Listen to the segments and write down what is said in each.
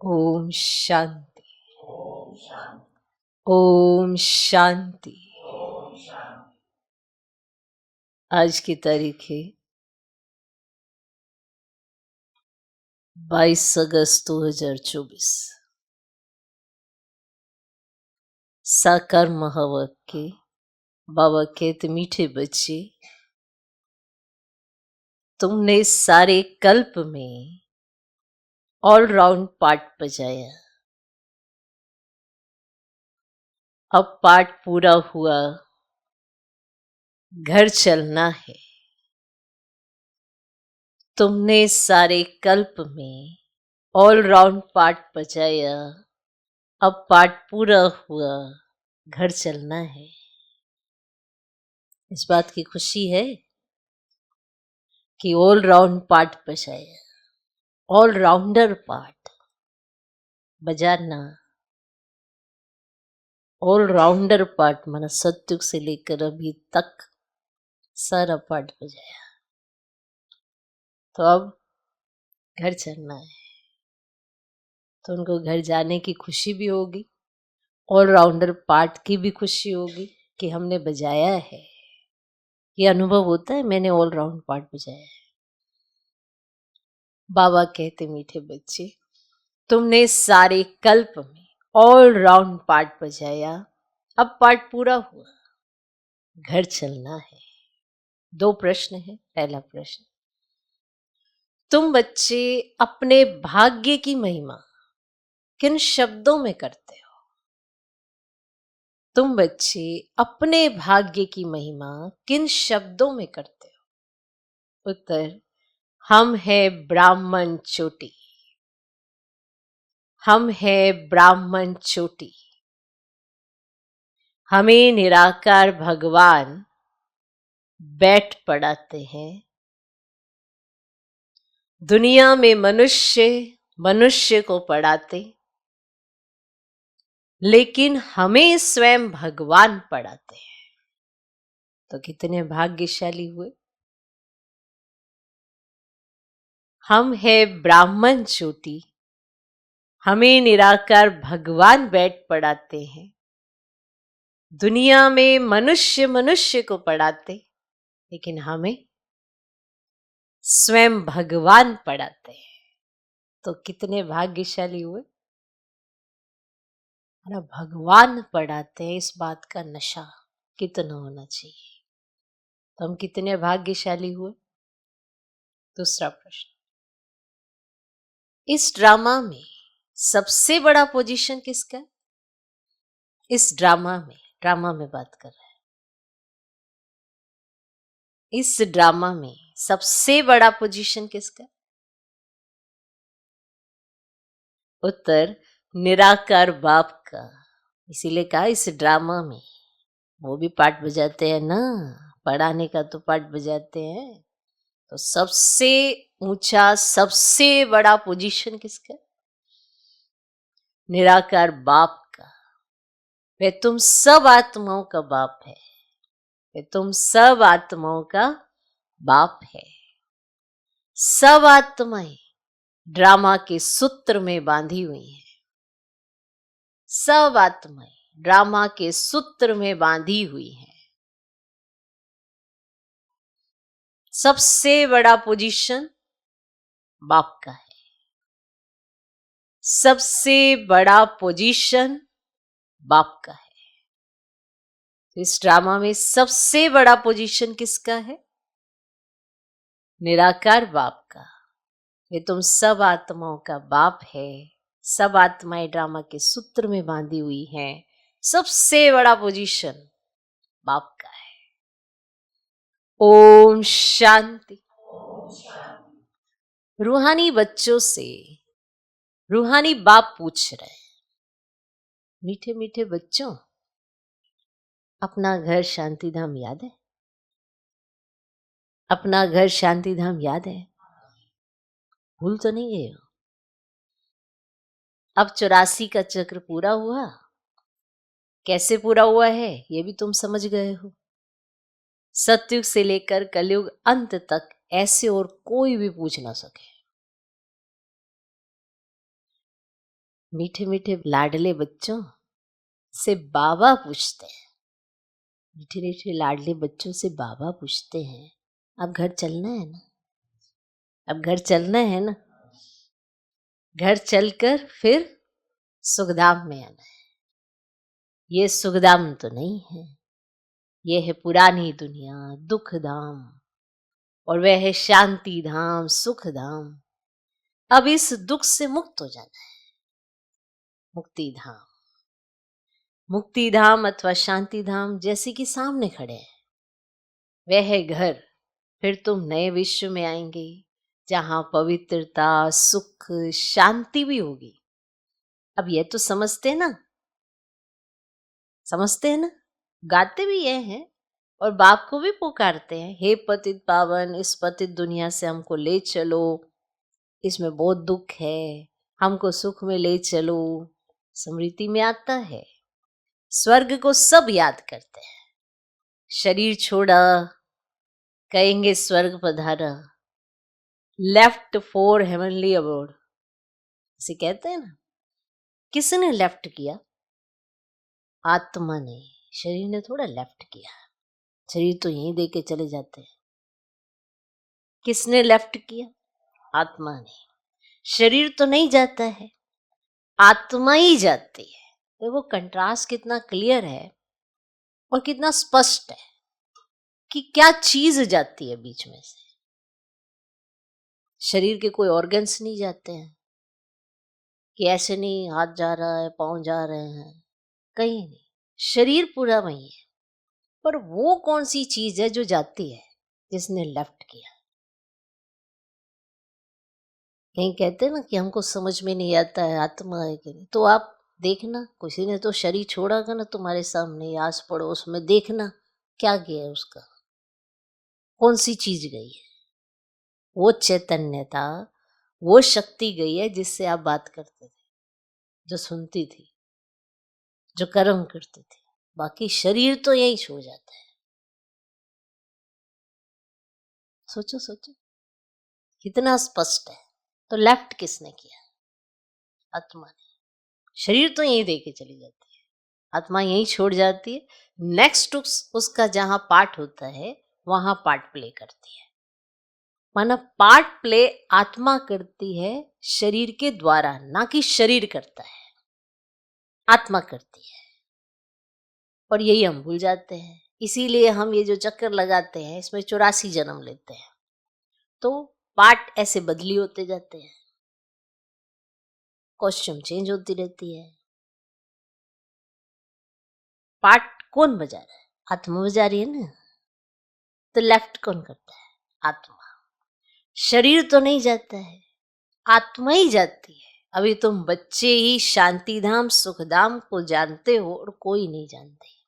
ओम शांति। ओम शांति। आज की तारीख है 22 अगस्त 2024। साकार महावाक्य के बाबा कहते, मीठे बच्चे, तुमने सारे कल्प में ऑलराउंड पाठ बजाया। अब पाठ पूरा हुआ, घर चलना है। तुमने सारे कल्प में ऑलराउंड पाठ बजाया। अब पाठ पूरा हुआ, घर चलना है। इस बात की खुशी है कि ऑलराउंड पाठ बजाया। ऑलराउंडर पाठ बजाना, ऑलराउंडर पाठ माना सत्युग से लेकर अभी तक सारा पाठ बजाया। तो अब घर चलना है। तो उनको घर जाने की खुशी भी होगी, ऑलराउंडर पाठ की भी खुशी होगी कि हमने बजाया है। ये अनुभव होता है, मैंने ऑलराउंड पाठ बजाया है। बाबा कहते, मीठे बच्चे, तुमने सारे कल्प में ऑलराउंड पाठ बजाया। अब पाठ पूरा हुआ, घर चलना है। 2 प्रश्न है। पहला प्रश्न, तुम बच्चे अपने भाग्य की महिमा किन शब्दों में करते हो? तुम बच्चे अपने भाग्य की महिमा किन शब्दों में करते हो? उत्तर, हम है ब्राह्मण चोटी। हम है ब्राह्मण चोटी। हमें निराकार भगवान बैठ पढ़ाते हैं। दुनिया में मनुष्य को पढ़ाते, लेकिन हमें स्वयं भगवान पढ़ाते हैं। तो कितने भाग्यशाली हुए। हम है ब्राह्मण चोटी, हमें निराकार भगवान बैठ पढ़ाते हैं। दुनिया में मनुष्य को पढ़ाते, लेकिन हमें स्वयं भगवान पढ़ाते हैं। तो कितने भाग्यशाली हुए। ना भगवान पढ़ाते हैं, इस बात का नशा कितना होना चाहिए। तो हम कितने भाग्यशाली हुए। दूसरा प्रश्न, इस ड्रामा में सबसे बड़ा पोजीशन किसका है? इस ड्रामा में बात कर रहे हैं। इस ड्रामा में सबसे बड़ा पोजीशन किसका? उत्तर, निराकार बाप का। इसीलिए कहा इस ड्रामा में वो भी पाठ बजाते हैं ना, पढ़ाने का तो पाठ बजाते हैं। तो सबसे ऊंचा, सबसे बड़ा पोजीशन किसका? निराकार बाप का। वे तुम सब आत्माओं का बाप है। वे तुम सब आत्माओं का बाप है। सब आत्माएं ड्रामा के सूत्र में बांधी हुई हैं। सब आत्माएं ड्रामा के सूत्र में बांधी हुई हैं। सबसे बड़ा पोजीशन बाप का है। सबसे बड़ा पोजीशन बाप का है। इस ड्रामा में सबसे बड़ा पोजीशन किसका है? निराकार बाप का। ये तुम सब आत्माओं का बाप है। सब आत्माएं ड्रामा के सूत्र में बांधी हुई हैं। सबसे बड़ा पोजीशन बाप का है। ओम शांति। रूहानी बच्चों से रूहानी बाप पूछ रहे हैं, मीठे मीठे बच्चों, अपना घर शांति धाम याद है? अपना घर शांति धाम याद है? भूल तो नहीं गए हो? अब 84 का चक्र पूरा हुआ। कैसे पूरा हुआ है ये भी तुम समझ गए हो। सतयुग से लेकर कलयुग अंत तक ऐसे और कोई भी पूछ ना सके। मीठे मीठे लाडले बच्चों से बाबा पूछते हैं, मीठे मीठे लाडले बच्चों से बाबा पूछते हैं, अब घर चलना है ना, अब घर चलना है ना। घर चलकर फिर सुखधाम में आना है। ये सुखधाम तो नहीं है, ये है पुरानी दुनिया, दुख धाम, और वह है शांति धाम, सुख धाम। अब इस दुख से मुक्त हो जाना है, मुक्ति धाम। मुक्ति धाम अथवा शांति धाम जैसे कि सामने खड़े हैं, वह है घर। फिर तुम नए विश्व में आएंगे जहां पवित्रता, सुख, शांति भी होगी। अब ये तो समझते ना, समझते हैं ना, गाते भी ये हैं और बाप को भी पुकारते हैं, हे पतित पावन, इस पतित दुनिया से हमको ले चलो, इसमें बहुत दुख है, हमको सुख में ले चलो। स्मृति में आता है, स्वर्ग को सब याद करते हैं। शरीर छोड़ा, कहेंगे स्वर्ग पधारा, लेफ्ट फॉर हेवनली अबोर्ड, इसे कहते हैं ना। किसने लेफ्ट किया? आत्मा ने। शरीर ने थोड़ा लेफ्ट किया, शरीर तो यहीं दे के चले जाते हैं। किसने लेफ्ट किया? आत्मा ने। शरीर तो नहीं जाता है, आत्मा ही जाती है। देखो कंट्रास्ट कितना क्लियर है और कितना स्पष्ट है कि क्या चीज जाती है बीच में से। शरीर के कोई ऑर्गन्स नहीं जाते हैं कि ऐसे नहीं, हाथ जा रहा है, पांव जा रहे हैं, कहीं नहीं, शरीर पूरा वही है। पर वो कौन सी चीज है जो जाती है, जिसने लेफ्ट किया? कहीं कहते हैं ना कि हमको समझ में नहीं आता है आत्मा है कि नहीं, तो आप देखना, किसी ने तो शरीर छोड़ा का ना तुम्हारे सामने, आस पड़ोस में, देखना क्या गया है उसका, कौन सी चीज गई है। वो चैतन्यता, वो शक्ति गई है जिससे आप बात करते थे, जो सुनती थी, जो कर्म करती थी। बाकी शरीर तो यही छो जाता है। सोचो सोचो कितना स्पष्ट है। तो लेफ्ट किसने किया? आत्मा ने। शरीर तो यही दे के चली जाती है, आत्मा यही छोड़ जाती है। नेक्स्ट उसका जहां पार्ट होता है वहां पार्ट प्ले करती है। माना पार्ट प्ले आत्मा करती है शरीर के द्वारा, ना कि शरीर करता है, आत्मा करती है। और यही हम भूल जाते हैं। इसीलिए हम ये जो चक्कर लगाते हैं इसमें 84 जन्म लेते हैं, तो पार्ट ऐसे बदली होते जाते हैं, कॉस्ट्यूम चेंज होती रहती है। पार्ट कौन बजा रहा है? आत्मा बजा रही है ना। तो लेफ्ट कौन करता है? आत्मा। शरीर तो नहीं जाता है, आत्मा ही जाती है। अभी तुम बच्चे ही शांति धाम, सुख धाम को जानते हो और कोई नहीं जानते।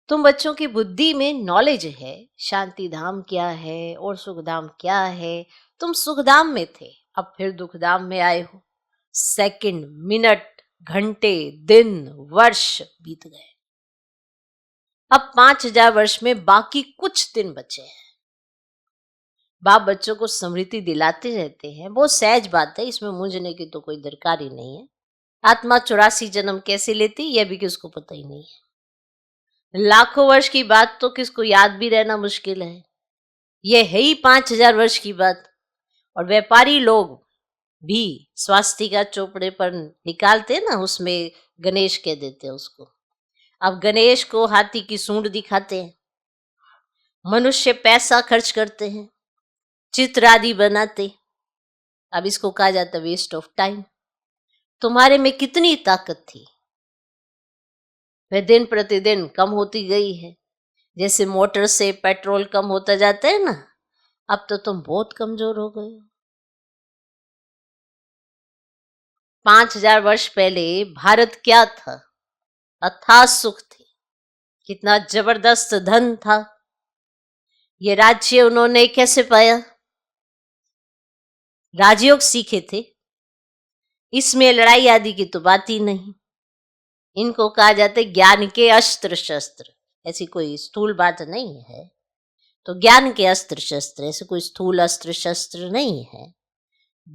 तुम बच्चों की बुद्धि में नॉलेज है, शांति धाम क्या है और सुख धाम क्या है। तुम सुख धाम में थे, अब फिर दुख धाम में आए हो। सेकंड, मिनट, घंटे, दिन, वर्ष बीत गए। अब 5000 वर्ष में बाकी कुछ दिन बचे हैं। बाप बच्चों को स्मृति दिलाते रहते हैं, बहुत सहज बात है, इसमें मूंझने की तो कोई दरकार ही नहीं है। आत्मा 84 जन्म कैसे लेती यह भी किसको पता ही नहीं है। लाखों वर्ष की बात तो किसको याद भी रहना मुश्किल है, यह है ही 5000 वर्ष की बात। और व्यापारी लोग भी स्वास्तिका चोपड़े पर निकालते ना, उसमें गणेश कह देते हैं उसको। अब गणेश को हाथी की सूंड दिखाते हैं, मनुष्य पैसा खर्च करते हैं, चित्र आदि बनाते। अब इसको कहा जाता है वेस्ट ऑफ टाइम। तुम्हारे में कितनी ताकत थी, वह दिन प्रतिदिन कम होती गई है। जैसे मोटर से पेट्रोल कम होता जाता है ना, अब तो तुम बहुत कमजोर हो गए हो। 5000 वर्ष पहले भारत क्या था? अथाह सुख थी, कितना जबरदस्त धन था। ये राज्य उन्होंने कैसे पाया? राजयोग सीखे थे, इसमें लड़ाई आदि की तो बात ही नहीं। इनको कहा जाता है ज्ञान के अस्त्र शस्त्र। ऐसी कोई स्थूल बात नहीं है, तो ज्ञान के अस्त्र शस्त्र, ऐसे कोई स्थूल अस्त्र शस्त्र नहीं है।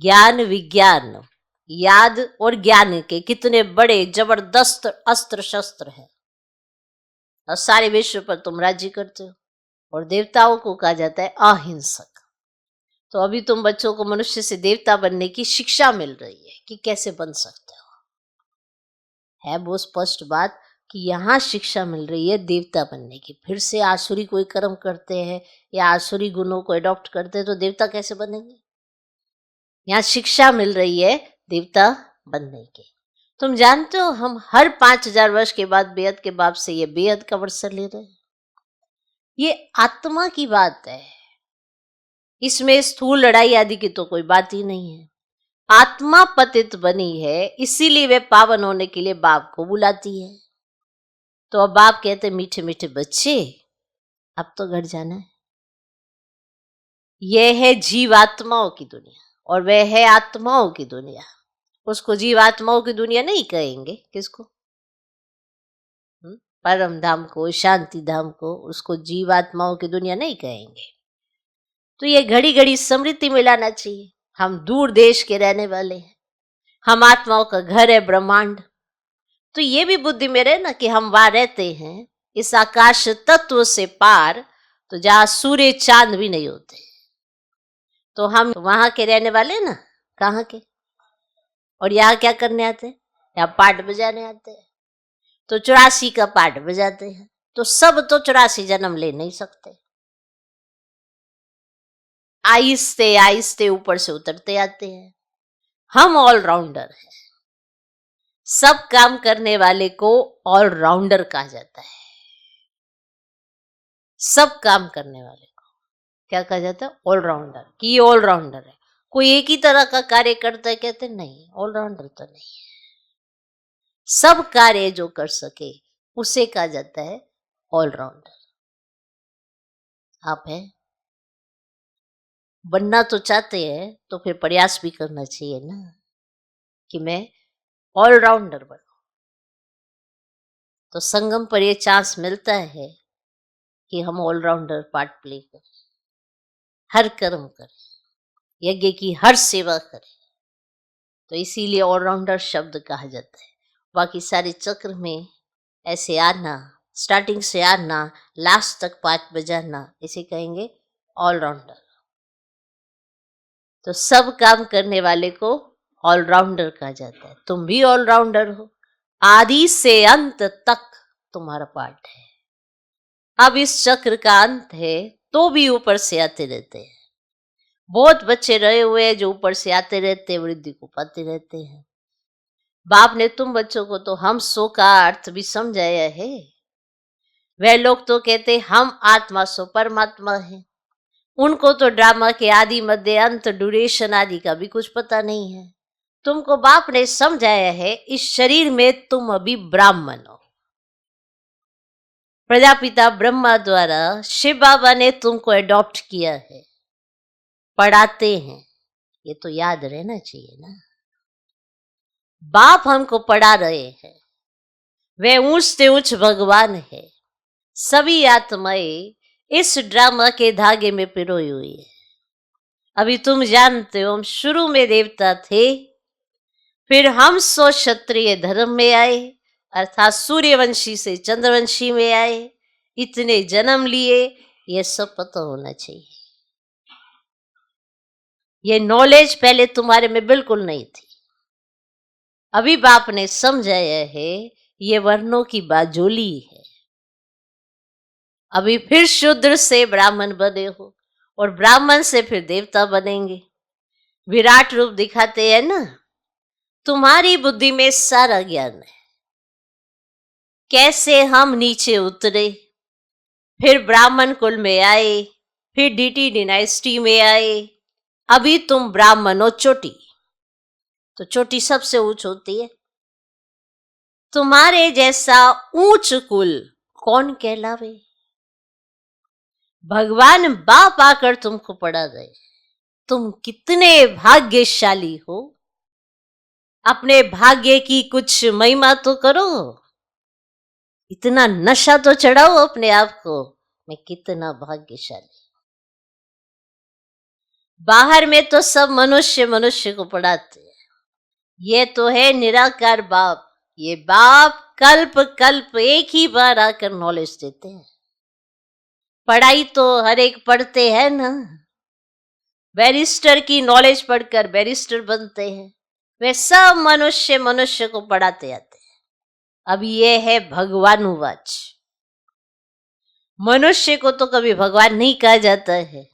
ज्ञान विज्ञान याद और ज्ञान के कितने बड़े जबरदस्त अस्त्र शस्त्र हैं, और सारे विश्व पर तुम राज्य करते हो। और देवताओं को कहा जाता है अहिंसक। तो अभी तुम बच्चों को मनुष्य से देवता बनने की शिक्षा मिल रही है कि कैसे बन सकते हो। है वो स्पष्ट बात कि यहाँ शिक्षा मिल रही है देवता बनने की। फिर से आसुरी कोई कर्म करते हैं या आसुरी गुणों को अडॉप्ट करते हैं तो देवता कैसे बनेंगे? यहाँ शिक्षा मिल रही है देवता बनने की। तुम जानते हो हम हर 5000 वर्ष के बाद बेहद के बाप से ये बेहद का अवसर ले रहे हैं। ये आत्मा की बात है, इसमें स्थूल लड़ाई आदि की तो कोई बात ही नहीं है। आत्मा पतित बनी है, इसीलिए वे पावन होने के लिए बाप को बुलाती है। तो अब बाप कहते मीठे मीठे बच्चे अब तो घर जाना है। यह है जीवात्माओं की दुनिया और वह है आत्माओं की दुनिया। उसको जीवात्माओं की दुनिया नहीं कहेंगे, किसको? परम धाम को, शांति धाम को, उसको जीवात्माओं की दुनिया नहीं कहेंगे। तो ये घड़ी घड़ी स्मृति में लाना चाहिए। हम दूर देश के रहने वाले हैं, हम आत्माओं का घर है ब्रह्मांड। तो ये भी बुद्धि में रहे ना कि हम वहां रहते हैं इस आकाश तत्व से पार, तो जहां सूर्य चांद भी नहीं होते। तो हम वहां के रहने वाले ना, कहाँ के? और यहाँ क्या करने आते हैं? यहाँ पाठ बजाने आते हैं। तो 84 का पाठ बजाते हैं। तो सब तो 84 जन्म ले नहीं सकते। आहिस्ते आहिस्ते ऊपर से उतरते आते हैं। हम ऑलराउंडर हैं। सब काम करने वाले को ऑलराउंडर कहा जाता है। सब काम करने वाले को क्या कहा जाता है? ऑलराउंडर। कि ये ऑलराउंडर है, कोई एक ही तरह का कार्य करता है, कहते नहीं ऑलराउंडर तो नहीं है। सब कार्य जो कर सके उसे कहा जाता है ऑलराउंडर। आप हैं, बनना तो चाहते हैं तो फिर प्रयास भी करना चाहिए ना कि मैं ऑलराउंडर बनूं। तो संगम पर यह चांस मिलता है कि हम ऑलराउंडर पार्ट प्ले करें, हर कर्म करें, यज्ञ की हर सेवा करें। तो इसीलिए ऑलराउंडर शब्द कहा जाता है। बाकी सारे चक्र में ऐसे आना, स्टार्टिंग से आना, लास्ट तक पाठ बजाना, इसे कहेंगे ऑलराउंडर। तो सब काम करने वाले को ऑलराउंडर कहा जाता है। तुम भी ऑलराउंडर हो, आदि से अंत तक तुम्हारा पार्ट है। अब इस चक्र का अंत है तो भी ऊपर से आते रहते हैं। बहुत बच्चे रहे हुए हैं जो ऊपर से आते रहते हैं, वृद्धि को पाते रहते हैं। बाप ने तुम बच्चों को तो हम सो का अर्थ भी समझाया है। वह लोग तो कहते हम आत्मा सो परमात्मा है। उनको तो ड्रामा के आदि मध्य अंत ड्यूरेशन आदि का भी कुछ पता नहीं है। तुमको बाप ने समझाया है इस शरीर में तुम अभी ब्राह्मण हो। प्रजापिता ब्रह्मा द्वारा शिव बाबा ने तुमको अडॉप्ट किया है, पढ़ाते हैं। ये तो याद रहना चाहिए ना। बाप हमको पढ़ा रहे हैं, वह ऊंच से ऊंच भगवान है। सभी आत्माएं इस ड्रामा के धागे में पिरोई हुई है। अभी तुम जानते हो हम शुरू में देवता थे, फिर हम सो क्षत्रिय धर्म में आए, अर्थात सूर्यवंशी से चंद्रवंशी में आए। इतने जन्म लिए, ये सब पता होना चाहिए। ये नॉलेज पहले तुम्हारे में बिल्कुल नहीं थी। अभी बाप ने समझाया है ये वर्णों की बाजोली है। अभी फिर शूद्र से ब्राह्मण बने हो और ब्राह्मण से फिर देवता बनेंगे। विराट रूप दिखाते हैं ना। तुम्हारी बुद्धि में सारा ज्ञान है, कैसे हम नीचे उतरे, फिर ब्राह्मण कुल में आए, फिर डीटी डिनाइस्टी में आए। अभी तुम ब्राह्मण हो चोटी, तो चोटी सबसे ऊंच होती है। तुम्हारे जैसा ऊंच कुल कौन कहलावे? भगवान बाप आकर तुमको पढ़ा गए। तुम कितने भाग्यशाली हो। अपने भाग्य की कुछ महिमा तो करो, इतना नशा तो चढ़ाओ अपने आप को, मैं कितना भाग्यशाली। बाहर में तो सब मनुष्य मनुष्य को पढ़ाते हैं, ये तो है निराकार बाप। ये बाप कल्प कल्प एक ही बार आकर नॉलेज देते हैं। पढ़ाई तो हर एक पढ़ते हैं ना, बैरिस्टर की नॉलेज पढ़कर बैरिस्टर बनते हैं, वे सब मनुष्य मनुष्य को पढ़ाते आते हैं। अब ये है भगवानुवाच। मनुष्य को तो कभी भगवान नहीं कहा जाता है,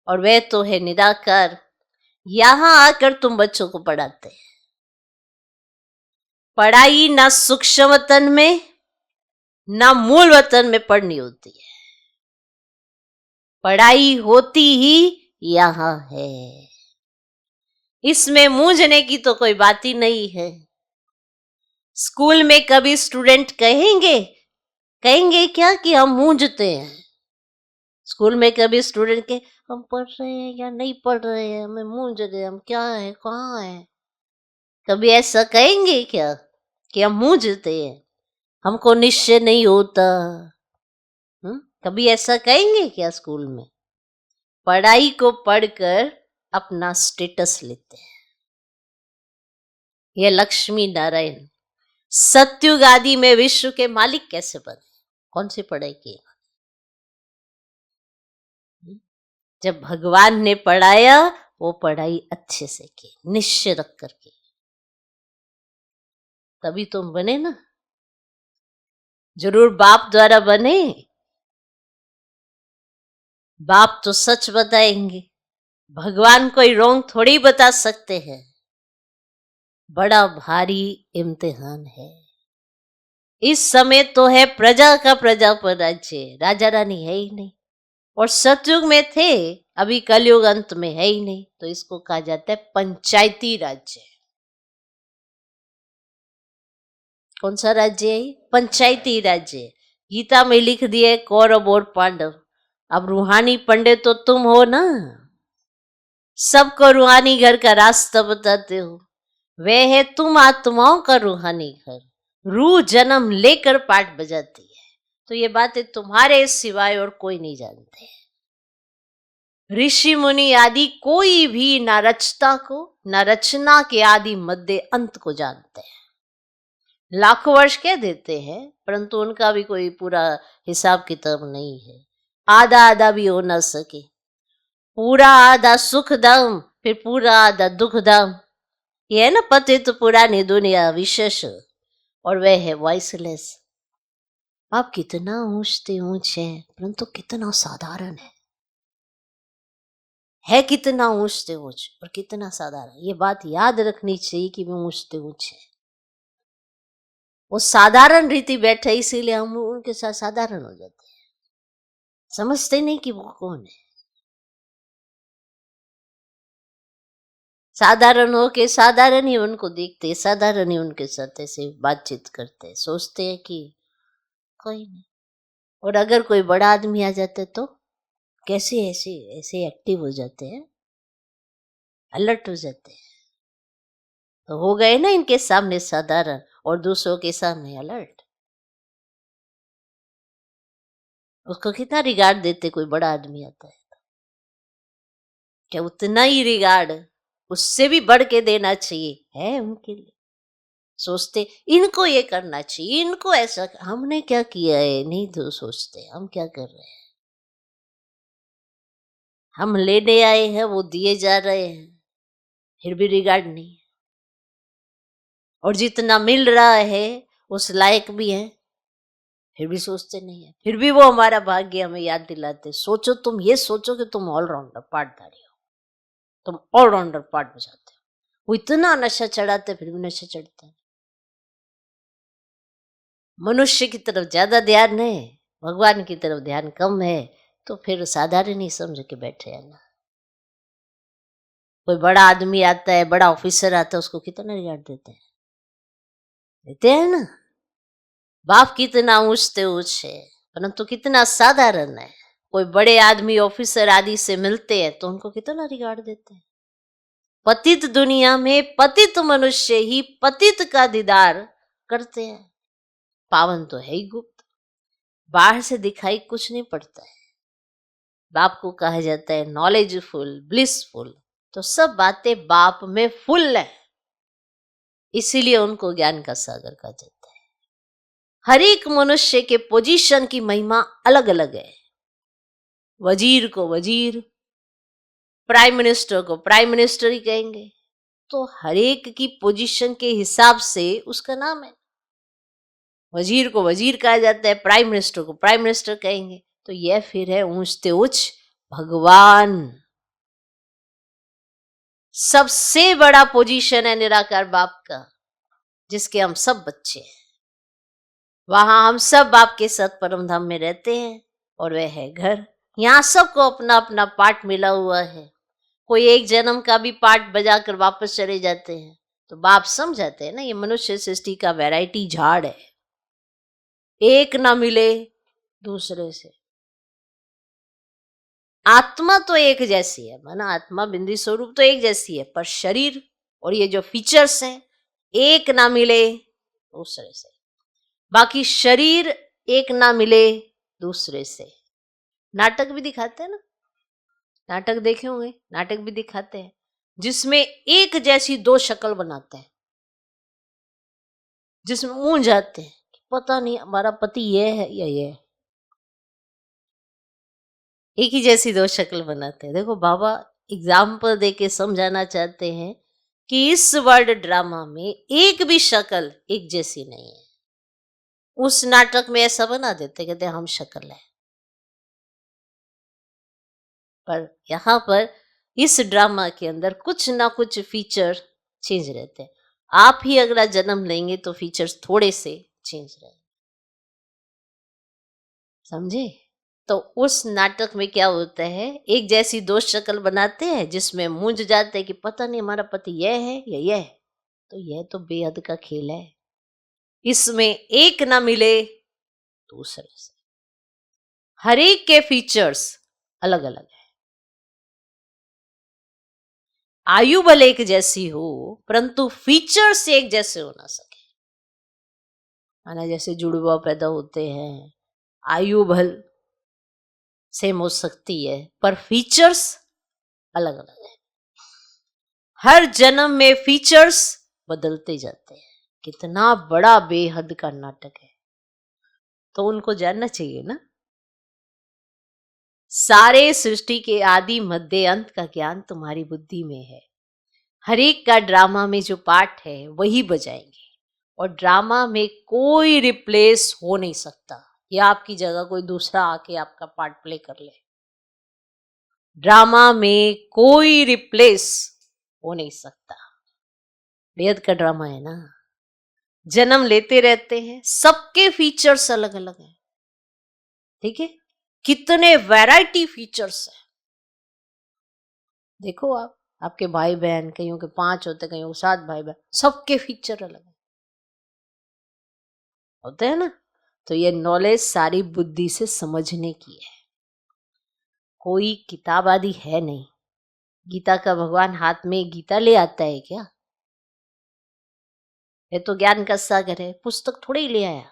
और वह तो है निराकार। यहां आकर तुम बच्चों को पढ़ाते हैं। पढ़ाई ना सूक्ष्म वतन में ना मूल वतन में पढ़नी होती है, पढ़ाई होती ही यहां है। इसमें मूंझने की तो कोई बात ही नहीं है। स्कूल में कभी स्टूडेंट कहेंगे कहेंगे क्या कि हम मूंझते हैं? स्कूल में कभी स्टूडेंट के हम पढ़ रहे हैं या नहीं पढ़ रहे हैं, हमें मूंझ गए, हम क्या है कहाँ है? कभी ऐसा कहेंगे क्या कि हम मूंझते हैं, हमको निश्चय नहीं होता? कभी ऐसा कहेंगे क्या स्कूल में? पढ़ाई को पढ़कर अपना स्टेटस लेते हैं। ये लक्ष्मी नारायण सत्युग आदि में विश्व के मालिक कैसे बने? कौन सी पढ़ाई की? जब भगवान ने पढ़ाया, वो पढ़ाई अच्छे से की, निश्चय रख करके, तभी तुम बने ना। जरूर बाप द्वारा बने। बाप तो सच बताएंगे, भगवान कोई रोंग थोड़ी बता सकते हैं। बड़ा भारी इम्तिहान है। इस समय तो है प्रजा का प्रजा पर राज्य, राजा रानी है ही नहीं। और सतयुग में थे, अभी कलयुग अंत में है ही नहीं, तो इसको कहा जाता है पंचायती राज्य। कौन सा राज्य है? पंचायती राज्य। गीता में लिख दिए कौरव और पांडव। अब रूहानी पंडित तो तुम हो ना, सबको रूहानी घर का रास्ता बताते हो। वे है तुम आत्माओं का रूहानी घर। रूह जन्म लेकर पाठ बजाती है, तो ये बातें तुम्हारे सिवाय और कोई नहीं जानते। ऋषि मुनि आदि कोई भी ना रचता को ना रचना के आदि मध्य अंत को जानते हैं। लाखों वर्ष कह देते हैं, परंतु उनका भी कोई पूरा हिसाब किताब नहीं है। आधा आधा भी हो ना सके। पूरा आधा सुख धाम, फिर पूरा आधा दुख धाम। ये है ना पतित पुरानी दुनिया विशेष, और वह है वॉइसलेस। आप कितना ऊंचते ऊंच है, परंतु कितना साधारण है कितना ऊंचते ऊंच और कितना साधारण। ये बात याद रखनी चाहिए कि वो ऊंचते ऊंच है। वो साधारण रीति बैठे, इसीलिए हम उनके साथ साधारण हो जाते हैं, समझते नहीं कि वो कौन है। साधारण हो के साधारण ही उनको देखते, साधारण ही उनके साथ ऐसे बातचीत करते, सोचते हैं कि कोई नहीं। और अगर कोई बड़ा आदमी आ जाता है तो कैसे ऐसे ऐसे एक्टिव हो जाते हैं, अलर्ट हो जाते हैं। तो हो गए ना इनके सामने साधारण और दूसरों के सामने अलर्ट। उसको कितना रिगार्ड देते, कोई बड़ा आदमी आता है क्या उतना ही रिगार्ड उससे भी बढ़ के देना चाहिए है उनके लिए? सोचते इनको ये करना चाहिए, इनको ऐसा, हमने क्या किया है नहीं तो सोचते हम क्या कर रहे हैं। हम लेने आए हैं, वो दिए जा रहे हैं, फिर भी रिगार्ड नहीं। और जितना मिल रहा है उस लायक भी है, फिर भी सोचते नहीं है। फिर भी वो हमारा भाग्य हमें याद दिलाते। सोचो, तुम ये सोचो कि तुम ऑलराउंडर पार्टधारी हो, तुम ऑलराउंडर पार्ट बजाते हो। वो इतना नशा चढ़ाते, फिर भी नशा चढ़ता है। मनुष्य की तरफ ज्यादा ध्यान है, भगवान की तरफ ध्यान कम है, तो फिर साधारण ही समझ के बैठे हैं ना। कोई बड़ा आदमी आता है, बड़ा ऑफिसर आता है, उसको कितना रिगार्ड देते हैं? देते हैं ना। बाप कितना ऊंचते ऊंच है, परंतु कितना साधारण है। कोई बड़े आदमी ऑफिसर आदि से मिलते हैं तो उनको कितना रिगार्ड देते हैं। पतित दुनिया में पतित मनुष्य ही पतित का दीदार करते हैं। पावन तो है ही गुप्त, बाहर से दिखाई कुछ नहीं पड़ता है। बाप को कहा जाता है नॉलेजफुल, ब्लिसफुल, तो सब बातें बाप में फुल है। इसीलिए उनको ज्ञान का सागर कहा जाता है। हर एक मनुष्य के पोजीशन की महिमा अलग अलग है। वजीर को वजीर, प्राइम मिनिस्टर को प्राइम मिनिस्टर ही कहेंगे। तो हर एक की पोजीशन के हिसाब से उसका नाम है। वजीर को वजीर कहा जाता है, प्राइम मिनिस्टर को प्राइम मिनिस्टर कहेंगे। तो यह फिर है ऊंचते उच्च भगवान। सबसे बड़ा पोजीशन है निराकार बाप का, जिसके हम सब बच्चे हैं। वहां हम सब बाप के साथ परम धाम में रहते हैं और वह है घर। यहाँ सबको अपना अपना पार्ट मिला हुआ है। कोई एक जन्म का भी पार्ट बजाकर वापस चले जाते हैं तो बाप समझाते हैं ना, ये मनुष्य सृष्टि का वैरायटी झाड़ है, एक ना मिले दूसरे से। आत्मा तो एक जैसी है, माना आत्मा बिंदी स्वरूप तो एक जैसी है, पर शरीर और ये जो फीचर्स हैं एक ना मिले दूसरे से। बाकी शरीर एक ना मिले दूसरे से। नाटक भी दिखाते हैं ना, नाटक देखे होंगे, नाटक भी दिखाते हैं जिसमें एक जैसी दो शक्ल बनाते हैं, जिसमें ऊंझ जाते हैं पता नहीं हमारा पति ये है या ये है, एक ही जैसी दो शक्ल बनाते हैं। देखो बाबा एग्जाम्पल देके समझाना चाहते हैं कि इस वर्ल्ड ड्रामा में एक भी शक्ल एक जैसी नहीं है। उस नाटक में ऐसा बना देते, कहते हम शक्ल है, पर यहाँ पर इस ड्रामा के अंदर कुछ ना कुछ फीचर चेंज रहते हैं। आप ही अगला जन्म लेंगे तो फीचर्स थोड़े से चेंज रहेंगे, समझे? तो उस नाटक में क्या होता है, एक जैसी दो शक्ल बनाते हैं जिसमें मूंझ जाते हैं कि पता नहीं हमारा पति यह है या यह है। तो यह तो बेहद का खेल है, इसमें एक ना मिले दूसरे से। हर एक के फीचर्स अलग अलग है। आयु भले एक जैसी हो परंतु फीचर्स एक जैसे हो ना सके। माना जैसे जुड़वा पैदा होते हैं, आयु भल सेम हो सकती है पर फीचर्स अलग अलग है। हर जन्म में फीचर्स बदलते जाते हैं। कितना बड़ा बेहद का नाटक है, तो उनको जानना चाहिए ना। सारे सृष्टि के आदि मध्य अंत का ज्ञान तुम्हारी बुद्धि में है। हर एक का ड्रामा में जो पार्ट है वही बजाएंगे, और ड्रामा में कोई रिप्लेस हो नहीं सकता या आपकी जगह कोई दूसरा आके आपका पार्ट प्ले कर ले। ड्रामा में कोई रिप्लेस हो नहीं सकता। बेहद का ड्रामा है ना, जन्म लेते रहते हैं, सबके फीचर्स अलग अलग हैं, ठीक है? कितने वैरायटी फीचर्स हैं। देखो आप, आपके भाई बहन, कईयों के 5 होते, कईयों के 7 भाई बहन, सबके फीचर अलग है, होते हैं ना। तो ये नॉलेज सारी बुद्धि से समझने की है, कोई किताब आदि है नहीं। गीता का भगवान हाथ में गीता ले आता है क्या? ये तो ज्ञान का सागर है, पुस्तक थोड़ी ही ले आया।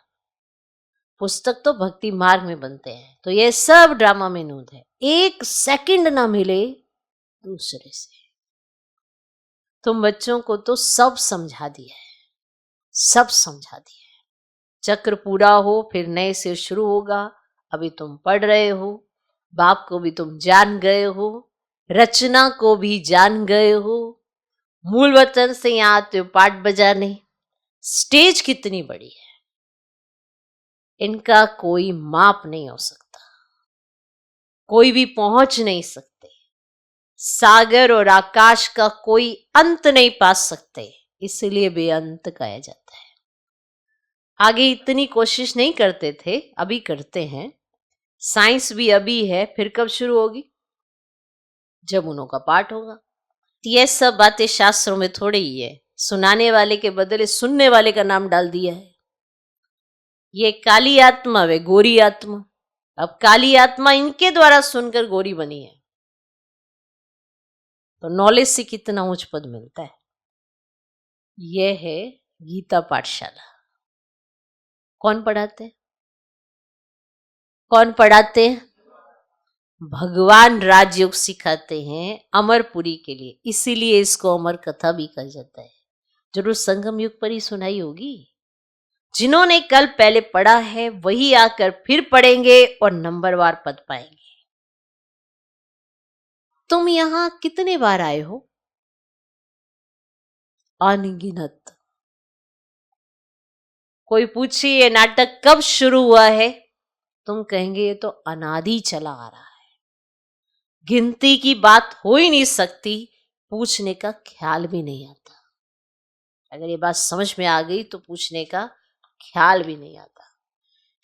पुस्तक तो भक्ति मार्ग में बनते हैं। तो ये सब ड्रामा में नूद है, एक सेकंड ना मिले दूसरे से। तुम बच्चों को तो सब समझा दिया है, सब समझा दिया है। चक्र पूरा हो फिर नए से शुरू होगा। अभी तुम पढ़ रहे हो, बाप को भी तुम जान गए हो, रचना को भी जान गए हो, मूल वतन से यहाँ आते हो पाठ बजाने। स्टेज कितनी बड़ी है, इनका कोई माप नहीं हो सकता, कोई भी पहुंच नहीं सकते। सागर और आकाश का कोई अंत नहीं पा सकते, इसलिए बेअंत कहा जाता है। आगे इतनी कोशिश नहीं करते थे, अभी करते हैं। साइंस भी अभी है, फिर कब शुरू होगी? जब उन्हों का पाठ होगा। ये सब बातें शास्त्रों में थोड़ी ही है, सुनाने वाले के बदले सुनने वाले का नाम डाल दिया है। ये काली आत्मा वे गोरी आत्मा, अब काली आत्मा इनके द्वारा सुनकर गोरी बनी है। तो नॉलेज से कितना उच्च पद मिलता है। यह है गीता पाठशाला। कौन पढ़ाते हैं? कौन पढ़ाते हैं? भगवान राजयोग सिखाते हैं अमरपुरी के लिए, इसीलिए इसको अमर कथा भी कहा जाता है। जरूर संगम युग पर ही सुनाई होगी। जिन्होंने कल पहले पढ़ा है वही आकर फिर पढ़ेंगे और नंबरवार पद पाएंगे। तुम यहां कितने बार आए हो? अनगिनत। कोई पूछे ये नाटक कब शुरू हुआ है, तुम कहेंगे ये तो अनादि चला आ रहा है। गिनती की बात हो ही नहीं सकती, पूछने का ख्याल भी नहीं आता। अगर ये बात समझ में आ गई तो पूछने का ख्याल भी नहीं आता।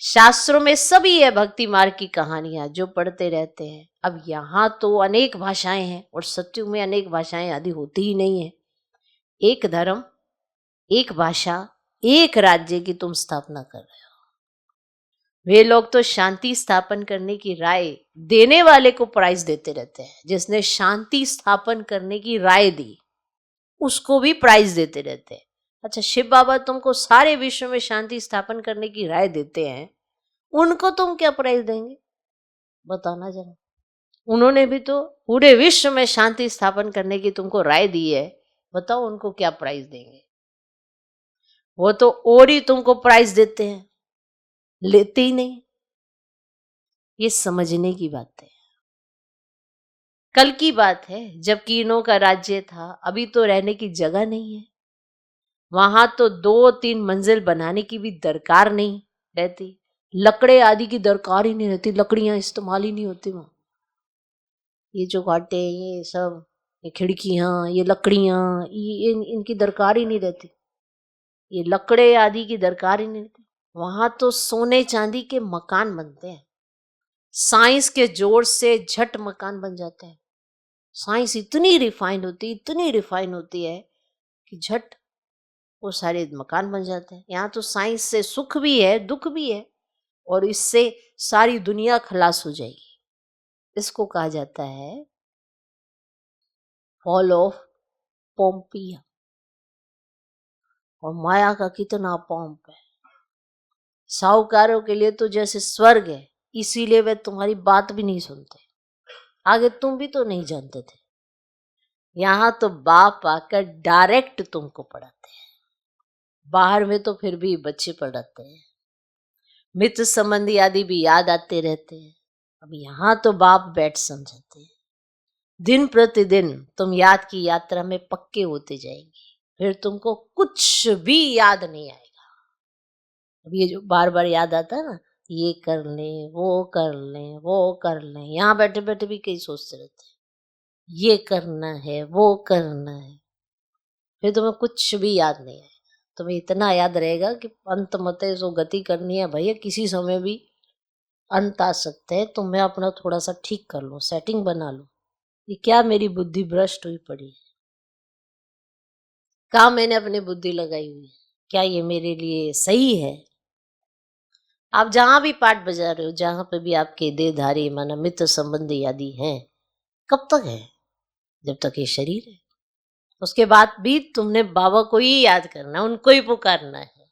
शास्त्रों में सभी है भक्ति मार्ग की कहानियां जो पढ़ते रहते हैं। अब यहां तो अनेक भाषाएं हैं और सत्युग में अनेक भाषाएं आदि होती ही नहीं है। एक धर्म, एक भाषा, एक राज्य की तुम स्थापना कर रहे हो। वे लोग तो शांति स्थापन करने की राय देने वाले को प्राइज देते रहते हैं। जिसने शांति स्थापन करने की राय दी उसको भी प्राइज देते रहते हैं। अच्छा, शिव बाबा तुमको सारे विश्व में शांति स्थापन करने की राय देते हैं, उनको तुम क्या प्राइज देंगे? बताना जरा। उन्होंने भी तो पूरे विश्व में शांति स्थापन करने की तुमको राय दी है, बताओ उनको क्या प्राइज देंगे? वो तो और ही तुमको प्राइज देते हैं, लेते ही नहीं। ये समझने की बात है। कल की बात है जब कीनों का राज्य था, अभी तो रहने की जगह नहीं है। वहां तो 2-3 मंजिल बनाने की भी दरकार नहीं रहती, लकड़े आदि की दरकार ही नहीं रहती, लकड़ियां इस्तेमाल ही नहीं होती वहां। ये जो घाटे, ये सब, ये खिड़कियां, ये लकड़ियां, ये इनकी दरकार ही नहीं रहती। ये लकड़े आदि की दरकार ही नहीं रहती। वहां तो सोने चांदी के मकान बनते हैं। साइंस के जोर से झट मकान बन जाते हैं। साइंस इतनी रिफाइन होती है कि झट वो सारे मकान बन जाते हैं। यहाँ तो साइंस से सुख भी है, दुख भी है, और इससे सारी दुनिया खलास हो जाएगी। इसको कहा जाता है फॉल ऑफ पोम्पिया। और माया का कितना पंप है। साहूकारों के लिए तो जैसे स्वर्ग है, इसीलिए वे तुम्हारी बात भी नहीं सुनते। आगे तुम भी तो नहीं जानते थे। यहाँ तो बाप आकर डायरेक्ट तुमको पढ़ाते हैं। बाहर में तो फिर भी बच्चे पढ़ाते हैं, मित्र संबंधी आदि भी याद आते रहते हैं। अब यहाँ तो बाप बैठ समझाते हैं। दिन प्रतिदिन तुम याद की यात्रा में पक्के होते जाएंगे, फिर तुमको कुछ भी याद नहीं आएगा। अब ये जो बार बार याद आता है ना, ये कर लें, वो कर लें, वो कर लें, यहाँ बैठे बैठे भी कई सोचते रहते हैं, ये करना है, वो करना है, फिर तुम्हें कुछ भी याद नहीं आएगा। तुम्हें इतना याद रहेगा कि अंत मते सो गति करनी है भैया, किसी समय भी अंत आ सकते हैं, तो मैं अपना थोड़ा सा ठीक कर लूँ, सेटिंग बना लूँ। ये क्या मेरी बुद्धि भ्रष्ट हुई पड़ी है? कहाँ मैंने अपनी बुद्धि लगाई हुई है? क्या ये मेरे लिए सही है? आप जहां भी पाठ बजा रहे हो, जहां पे भी आपके देहधारी माना मित्र संबंधी आदि हैं, कब तक है? जब तक ये शरीर है। उसके बाद भी तुमने बाबा को ही याद करना, उनको ही पुकारना है,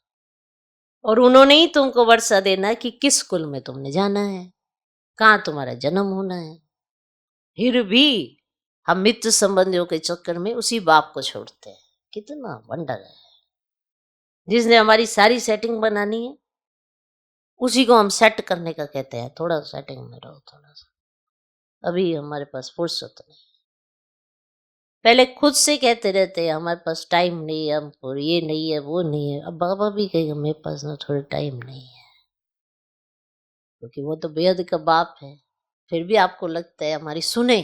और उन्होंने ही तुमको वर्षा देना कि किस कुल में तुमने जाना है, कहाँ तुम्हारा जन्म होना है। फिर भी हम मित्र संबंधियों के चक्कर में उसी बाप को छोड़ते हैं। कितना वंडर है। जिसने हमारी सारी सेटिंग बनानी है उसी को हम सेट करने का कहते हैं। थोड़ा सेटिंग में रहो, थोड़ा सा, अभी हमारे पास फुर्सत नहीं। पहले खुद से कहते रहते हैं हमारे पास टाइम नहीं है, हमको ये नहीं है, वो नहीं है। अब बाबा भी कहेगा मेरे पास ना थोड़ा टाइम नहीं है, क्योंकि वो तो बेहद का बाप है। फिर भी आपको लगता है हमारी सुने,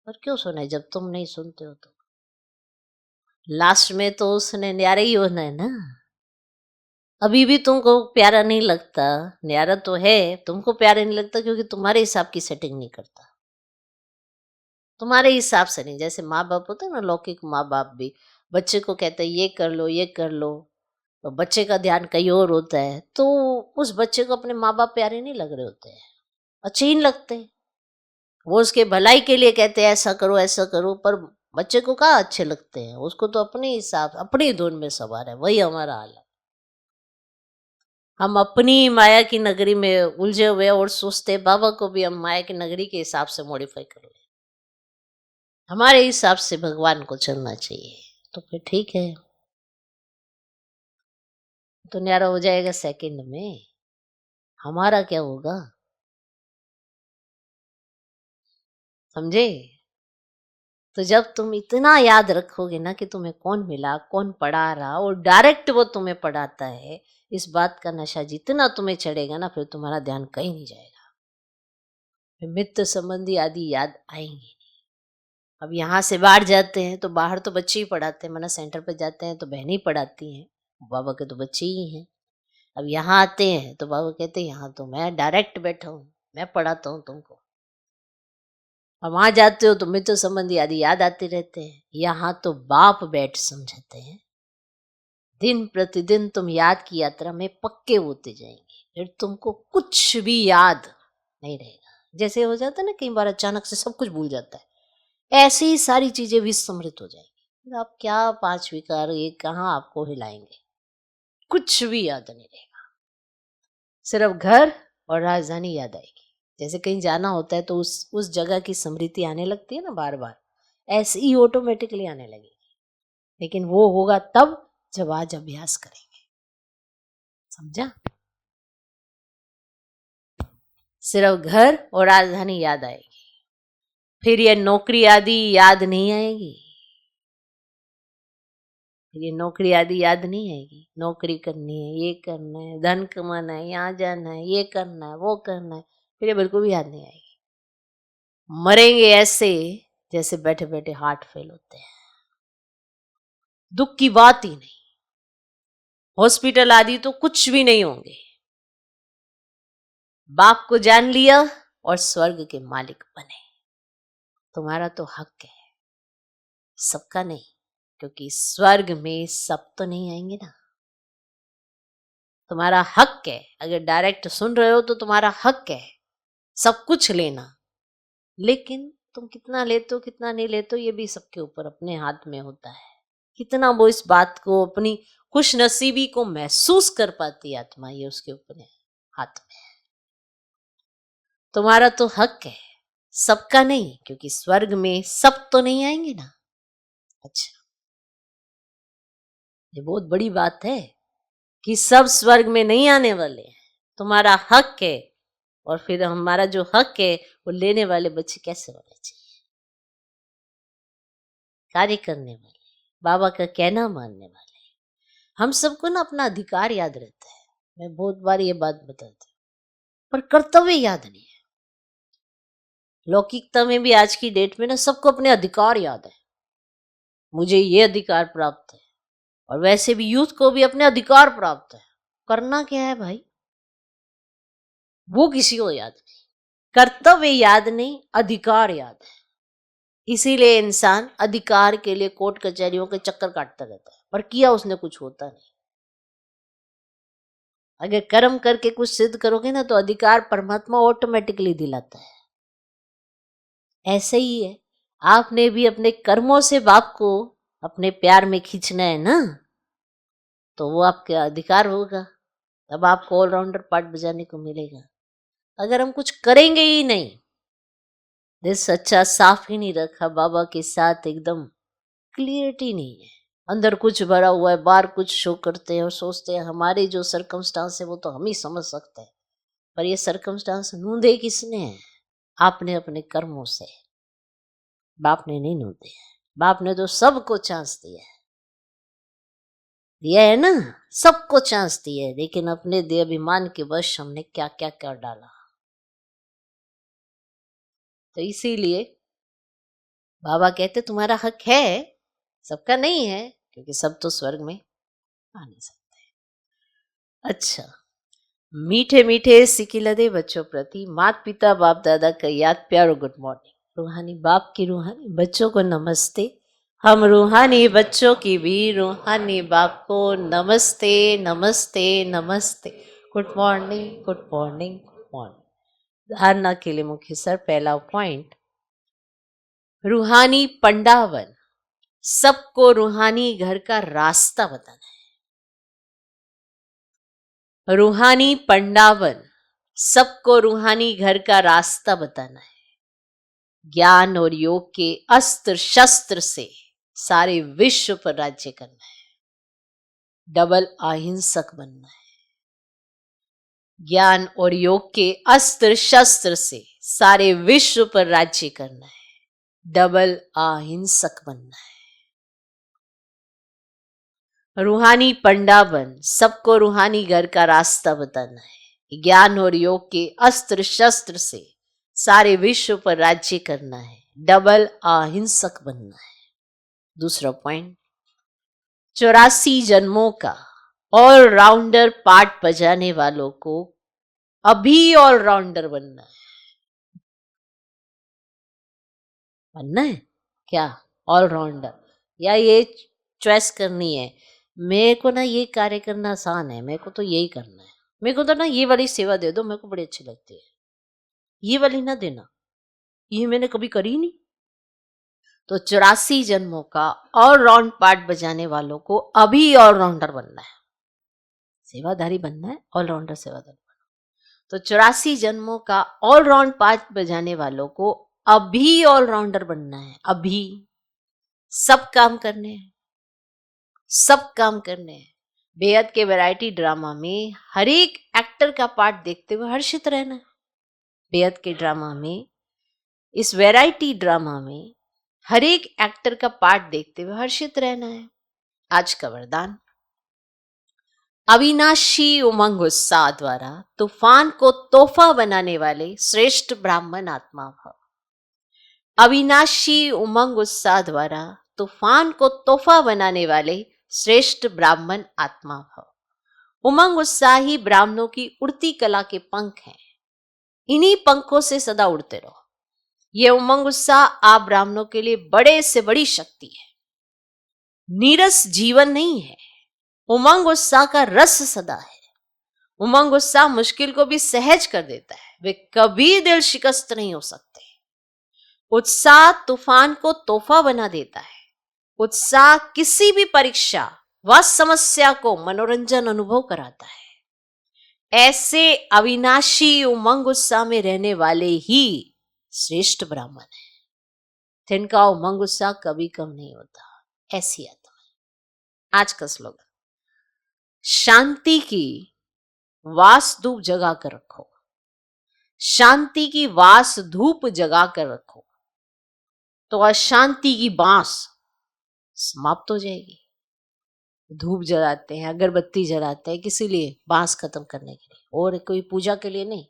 और क्यों सुने जब तुम नहीं सुनते हो? तो लास्ट में तो उसने न्यारा ही होना है ना। अभी भी तुमको प्यारा नहीं लगता, न्यारा तो है, तुमको प्यारा नहीं लगता क्योंकि तुम्हारे हिसाब की सेटिंग नहीं करता, तुम्हारे हिसाब से नहीं। जैसे माँ बाप होते हैं ना, लौकिक माँ बाप भी बच्चे को कहते हैं ये कर लो, ये कर लो, तो बच्चे का ध्यान कहीं और होता है, तो उस बच्चे को अपने माँ बाप प्यारे नहीं लग रहे होते हैं, अच्छे ही नहीं लगते। वो उसके भलाई के लिए कहते हैं ऐसा करो ऐसा करो, पर बच्चे को कहाँ अच्छे लगते हैं? उसको तो अपने हिसाब, अपनी धुन में सवार है। वही हमारा हाल है। हम अपनी माया की नगरी में उलझे हुए और सोचते बाबा को भी हम माया की नगरी के हिसाब से मॉडिफाई कर ले, हमारे हिसाब से भगवान को चलना चाहिए, तो फिर ठीक है। तो न्यारा हो जाएगा सेकंड में, हमारा क्या होगा? समझे? तो जब तुम इतना याद रखोगे ना कि तुम्हें कौन मिला, कौन पढ़ा रहा, और डायरेक्ट वो तुम्हें पढ़ाता है, इस बात का नशा जितना तुम्हें चढ़ेगा ना, फिर तुम्हारा ध्यान कहीं नहीं जाएगा, फिर मित्र संबंधी आदि याद आएंगे। अब यहाँ से बाहर जाते हैं तो बाहर तो बच्चे ही पढ़ाते हैं, मना सेंटर पर जाते हैं तो बहनें ही पढ़ाती हैं, बाबा के तो बच्चे ही हैं। अब यहाँ आते हैं तो बाबा कहते हैं यहाँ तो मैं डायरेक्ट बैठा हूँ, मैं पढ़ाता हूँ तुमको। अब वहां जाते हो तो मित्र संबंधी आदि याद आते रहते हैं, यहाँ तो बाप बैठ समझाते हैं। दिन प्रतिदिन तुम याद की यात्रा में पक्के होते जाएंगे, फिर तुमको कुछ भी याद नहीं रहेगा। जैसे हो जाता है ना, कई बार अचानक से सब कुछ भूल जाता है, ऐसी ही सारी चीजें विस्मृत हो जाएंगी। आप क्या 5 विकार ये कहाँ आपको हिलाएंगे, कुछ भी याद नहीं रहेगा, सिर्फ घर और राजधानी याद आएगी। जैसे कहीं जाना होता है तो उस जगह की स्मृति आने लगती है ना बार बार, ऐसे ही ऑटोमेटिकली आने लगेगी। लेकिन वो होगा तब जब आज अभ्यास करेंगे, समझा? सिर्फ घर और राजधानी याद आएगी, फिर ये नौकरी आदि याद नहीं आएगी, ये नौकरी आदि याद नहीं आएगी। नौकरी करनी है, ये करना है, धन कमाना है, यहाँ जाना है, ये करना है, वो करना है, फिर ये बिल्कुल भी याद नहीं आएगी। मरेंगे ऐसे जैसे बैठे बैठे हार्ट फेल होते हैं, दुख की बात ही नहीं, हॉस्पिटल आदि तो कुछ भी नहीं होंगे। बाप को जान लिया और स्वर्ग के मालिक बने। तुम्हारा तो हक है, सबका नहीं, क्योंकि स्वर्ग में सब तो नहीं आएंगे ना। तुम्हारा हक है, अगर डायरेक्ट सुन रहे हो तो तुम्हारा हक है सब कुछ लेना, लेकिन तुम कितना लेते हो कितना नहीं लेते हो ये भी सबके ऊपर अपने हाथ में होता है। कितना वो इस बात को, अपनी खुश नसीबी को महसूस कर पाती आत्मा, ये उसके ऊपर हाथ में है। तुम्हारा तो हक है, सबका नहीं, क्योंकि स्वर्ग में सब तो नहीं आएंगे ना। अच्छा, ये बहुत बड़ी बात है कि सब स्वर्ग में नहीं आने वाले हैं, तुम्हारा हक है। और फिर हमारा जो हक है वो लेने वाले बच्चे कैसे होने चाहिए? कार्य करने वाले, बाबा का कहना मानने वाले। हम सबको ना अपना अधिकार याद रहता है, मैं बहुत बार ये बात बताती हूँ, पर कर्तव्य याद नहीं है। लौकिकता में भी आज की डेट में ना सबको अपने अधिकार याद है, मुझे ये अधिकार प्राप्त है, और वैसे भी यूथ को भी अपने अधिकार प्राप्त है। करना क्या है भाई, वो किसी को याद नहीं। कर्तव्य याद नहीं, अधिकार याद है। इसीलिए इंसान अधिकार के लिए कोर्ट कचहरियों के चक्कर काटता रहता है, पर किया उसने कुछ होता नहीं। अगर कर्म करके कुछ सिद्ध करोगे ना तो अधिकार परमात्मा ऑटोमेटिकली दिलाता है। ऐसे ही है, आपने भी अपने कर्मों से बाप को अपने प्यार में खींचना है ना, तो वो आपका अधिकार होगा, तब आपको ऑलराउंडर पार्ट बजाने को मिलेगा। अगर हम कुछ करेंगे ही नहीं, दिल सच्चा साफ ही नहीं रखा बाबा के साथ, एकदम क्लियरिटी नहीं है, अंदर कुछ भरा हुआ है, बाहर कुछ शो करते हैं और सोचते हैं हमारे जो सरकमस्टांस है वो तो हम ही समझ सकते हैं, पर ये सरकमस्टांस नूंदे किसने हैं? आपने अपने कर्मों से। बाप ने नहीं नूंदे, बाप ने तो सबको चांस दिया है ना, सबको चांस दिया है, लेकिन अपने दे अभिमान के वश हमने क्या क्या कर डाला। तो इसीलिए बाबा कहते तुम्हारा हक है, सबका नहीं है, क्योंकि सब तो स्वर्ग में आ नहीं सकते। अच्छा, मीठे मीठे सिकिलदे बच्चों प्रति माता पिता बाप दादा का याद प्यार और गुड मॉर्निंग। रूहानी बाप की रूहानी बच्चों को नमस्ते। हम रूहानी बच्चों की भी रूहानी बाप को नमस्ते नमस्ते नमस्ते। Good morning good morning good morning. धारणा के लिए मुख्य सर, पहला पॉइंट, रूहानी पंडावन सबको रूहानी घर का रास्ता बताना है। रूहानी पंडावन सबको रूहानी घर का रास्ता बताना है। ज्ञान और योग के अस्त्र शस्त्र से सारे विश्व पर राज्य करना है। डबल अहिंसक बनना है। ज्ञान और योग के अस्त्र शस्त्र से सारे विश्व पर राज्य करना है, डबल अहिंसक बनना है। रूहानी पंडा बन सबको रूहानी घर का रास्ता बताना है, ज्ञान और योग के अस्त्र शस्त्र से सारे विश्व पर राज्य करना है, डबल अहिंसक बनना है। दूसरा पॉइंट, 84 जन्मों का ऑलराउंडर पार्ट बजाने वालों को अभी ऑलराउंडर बनना है। बनना है क्या? ऑलराउंडर, या ये चॉइस करनी है मेरे को ना ये कार्य करना आसान है, मेरे को तो यही करना है, मेरे को तो ना ये वाली सेवा दे दो, मेरे को बड़ी अच्छी लगती है, ये वाली ना देना, ये मैंने कभी करी नहीं। तो 84 जन्मों का ऑलराउंड पार्ट बजाने वालों को अभी ऑलराउंडर बनना है, सेवाधारी बनना है, ऑलराउंडर सेवाधारी। तो 84 जन्मों का ऑलराउंड पार्ट बजाने वालों को अभी ऑलराउंडर बनना है, अभी सब काम करने हैं, सब काम करने हैं। बेहद के वैरायटी ड्रामा में हर एक एक्टर का पार्ट देखते हुए हर्षित रहना है। बेहद के ड्रामा में, इस वैरायटी ड्रामा में हर एक एक्टर का पार्ट देखते हुए हर्षित रहना है। आज का वरदान, अविनाशी उमंग उत्साह द्वारा तूफान को तोहफा बनाने वाले श्रेष्ठ ब्राह्मण आत्मा भव। अविनाशी उमंग उत्साह द्वारा तूफान को तोहफा बनाने वाले श्रेष्ठ ब्राह्मण आत्मा भव। उमंग उत्साह ही ब्राह्मणों की उड़ती कला के पंख हैं, इन्हीं पंखों से सदा उड़ते रहो। ये उमंग उत्साह आप ब्राह्मणों के लिए बड़े से बड़ी शक्ति है, नीरस जीवन नहीं है। उमंग उत्साह का रस सदा है। उमंग उत्साह मुश्किल को भी सहज कर देता है, वे कभी दिल शिकस्त नहीं हो सकते। उत्साह तूफान को तोहफा बना देता है। उत्साह किसी भी परीक्षा व समस्या को मनोरंजन अनुभव कराता है। ऐसे अविनाशी उमंग उत्साह में रहने वाले ही श्रेष्ठ ब्राह्मण है, जिनका उमंग उत्साह कभी कम नहीं होता, ऐसी आत्मा। आज का स्लोगन, शांति की वास धूप जगा कर रखो, शांति की वास धूप जगा कर रखो तो अशांति की बांस समाप्त हो जाएगी। धूप जलाते हैं, अगरबत्ती जलाते हैं, किसी लिए? बांस खत्म करने के लिए, और कोई पूजा के लिए नहीं।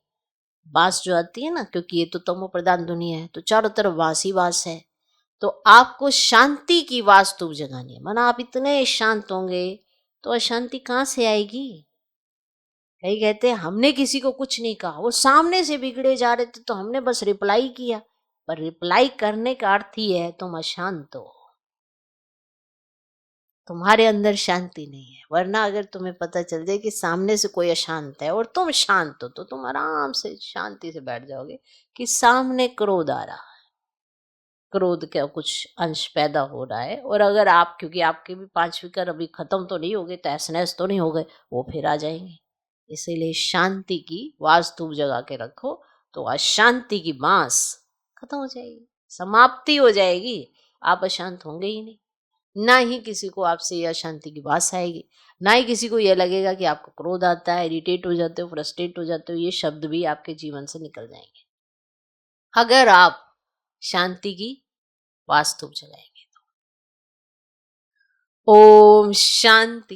बांस जो आती है ना, क्योंकि ये तो तमो प्रधान दुनिया है, तो चारों तरफ बांस ही बांस है। तो आपको शांति की वास धूप जगानी है। माना आप इतने शांत होंगे तो अशांति कहाँ से आएगी? कई कहते हैं हमने किसी को कुछ नहीं कहा, वो सामने से बिगड़े जा रहे थे तो हमने बस रिप्लाई किया, पर रिप्लाई करने का अर्थ ही है तुम अशांत हो, तुम्हारे अंदर शांति नहीं है। वरना अगर तुम्हें पता चल जाए कि सामने से कोई अशांत है और तुम शांत हो, तो तुम आराम से शांति से बैठ जाओगे कि सामने क्रोध आ रहा है, क्रोध का कुछ अंश पैदा हो रहा है, और अगर आप, क्योंकि आपके भी 5 विकार अभी खत्म तो नहीं हो गए, तहस नहस तो नहीं हो गए, वो फिर आ जाएंगे। इसीलिए शांति की वास्तु जगा के रखो तो अशांति की बांस खत्म हो जाएगी, समाप्ति हो जाएगी। आप अशांत होंगे ही नहीं, ना ही किसी को आपसे यह अशांति की बात आएगी, ना ही किसी को यह लगेगा कि आपको क्रोध आता है, इरिटेट हो जाते हो, फ्रस्ट्रेट हो जाते हो। ये शब्द भी आपके जीवन से निकल जाएंगे अगर आप शांति की वास्तु जगाएंगे तो। ओम शांति।